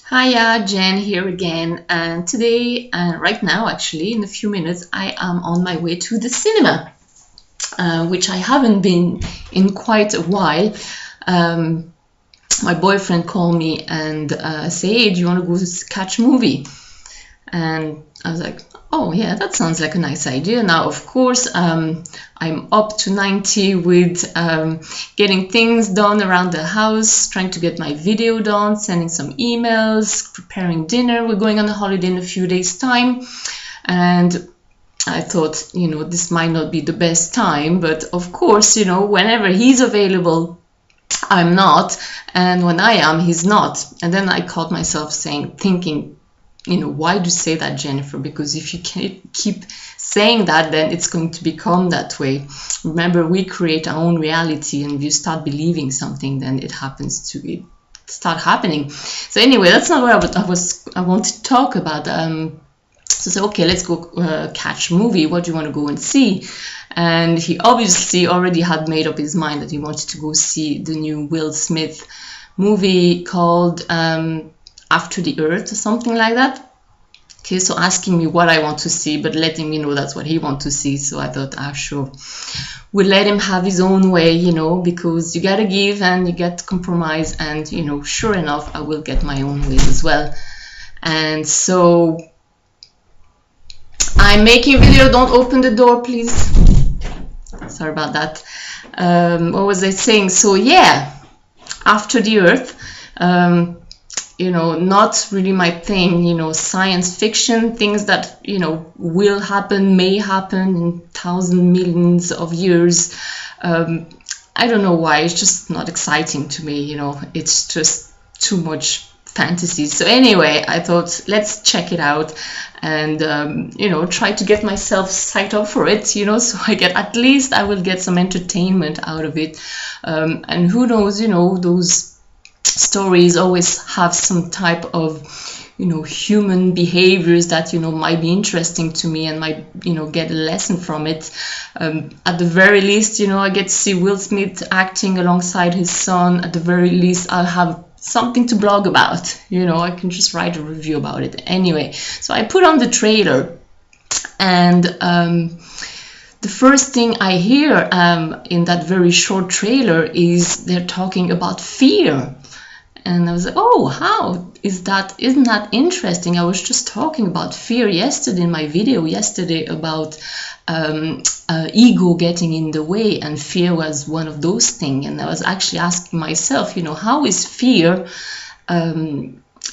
Hiya, Jen here again, and today, right now, actually, in a few minutes, I am on my way to the cinema, which I haven't been in quite a while. Um, my boyfriend called me and said, "Hey, do you want to go catch a movie?" And I was like, "Oh yeah, that sounds like a nice idea." Now, of course, I'm up to 90 with getting things done around the house, trying to get my video done, sending some emails, preparing dinner. We're going on a holiday in a few days' time, and I thought, this might not be the best time, but of course, whenever he's available, I'm not, and when I am, he's not. And then I caught myself thinking, why do you say that, Jennifer? Because if you keep saying that, then it's going to become that way. Remember, we create our own reality, and if you start believing something, then it start happening. So anyway, that's not what I wanted to talk about. So I said, okay, let's go catch a movie. What do you want to go and see? And he obviously already had made up his mind that he wanted to go see the new Will Smith movie called After the Earth or something like that. Okay, so asking me what I want to see, but letting me know that's what he wants to see. So I thought, sure, we'll let him have his own way, because you gotta give and you get to compromise. And, sure enough, I will get my own ways as well. And so I'm making a video. Don't open the door, please. Sorry about that. What was I saying? So yeah, After the Earth. Not really my thing, science fiction, things that, will happen, may happen in thousands, millions of years. I don't know why, it's just not exciting to me, it's just too much fantasy. So anyway, I thought, let's check it out and, try to get myself psyched up for it, so I will get some entertainment out of it. And who knows, those stories always have some type of human behaviors that might be interesting to me and might get a lesson from it. At the very least, I get to see Will Smith acting alongside his son. At the very least, I'll have something to blog about. I can just write a review about it anyway. So I put on the trailer, and the first thing I hear in that very short trailer is they're talking about fear. And I was like, oh, how isn't that interesting? I was just talking about fear yesterday in my video yesterday about ego getting in the way, and fear was one of those things. And I was actually asking myself, how is fear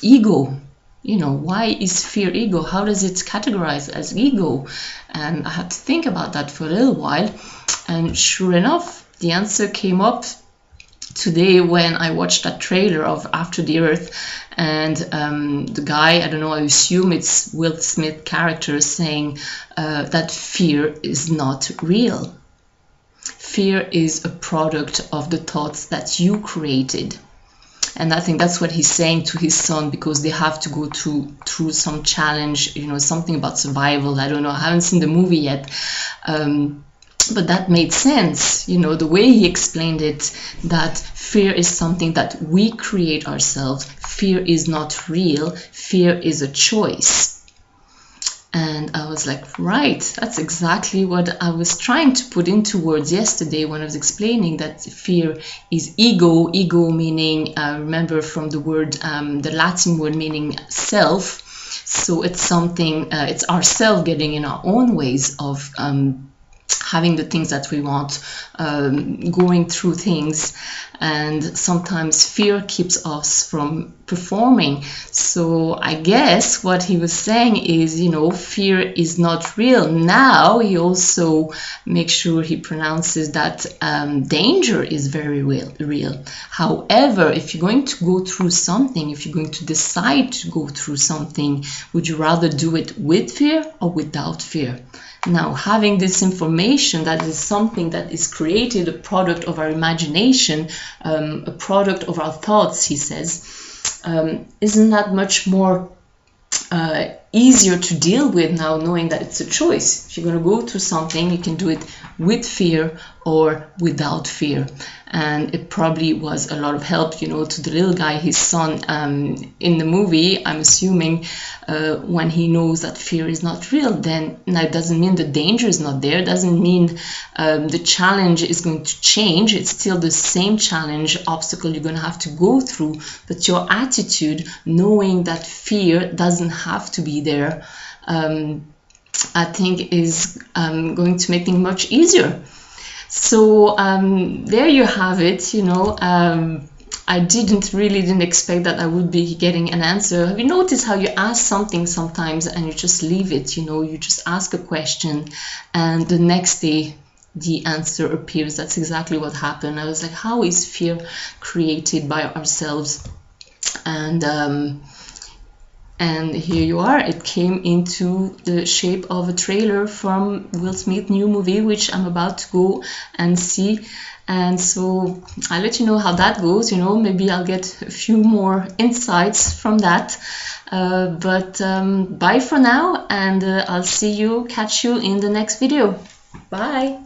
ego? Why is fear ego? How does it categorize as ego? And I had to think about that for a little while. And sure enough, the answer came up today when I watched that trailer of After the Earth, and the guy, I don't know, I assume it's Will Smith character, saying that fear is not real. Fear is a product of the thoughts that you created. And I think that's what he's saying to his son, because they have to go through some challenge, something about survival. I don't know, I haven't seen the movie yet. But that made sense, the way he explained it, that fear is something that we create ourselves. Fear is not real. Fear is a choice. And I was like, right, that's exactly what I was trying to put into words yesterday when I was explaining that fear is ego. Ego meaning, remember from the word, the Latin word meaning self. So it's something, it's ourself getting in our own ways of having the things that we want, going through things, and sometimes fear keeps us from performing. So I guess what he was saying is, fear is not real. Now he also makes sure he pronounces that danger is very real. However, if you're going to go through something, if you're going to decide to go through something, would you rather do it with fear or without fear? Now, having this information, that is something that is created, a product of our imagination, a product of our thoughts, he says, isn't that much more easier to deal with now, knowing that it's a choice. If you're going to go through something, you can do it with fear or without fear. And it probably was a lot of help, you know, to the little guy, his son, in the movie. I'm assuming when he knows that fear is not real, then that doesn't mean the danger is not there, doesn't mean the challenge is going to change. It's still the same challenge, obstacle you're going to have to go through, but your attitude, knowing that fear doesn't have to be there, I think is going to make things much easier. So there you have it, you know. I didn't expect that I would be getting an answer. Have you noticed how you ask something sometimes and you just leave it, you know, you just ask a question and the next day the answer appears? That's exactly what happened. I was like, how is fear created by ourselves? And here you are. It came into the shape of a trailer from Will Smith's new movie, which I'm about to go and see. And so I'll let you know how that goes. You know, maybe I'll get a few more insights from that. But bye for now, and I'll catch you in the next video. Bye.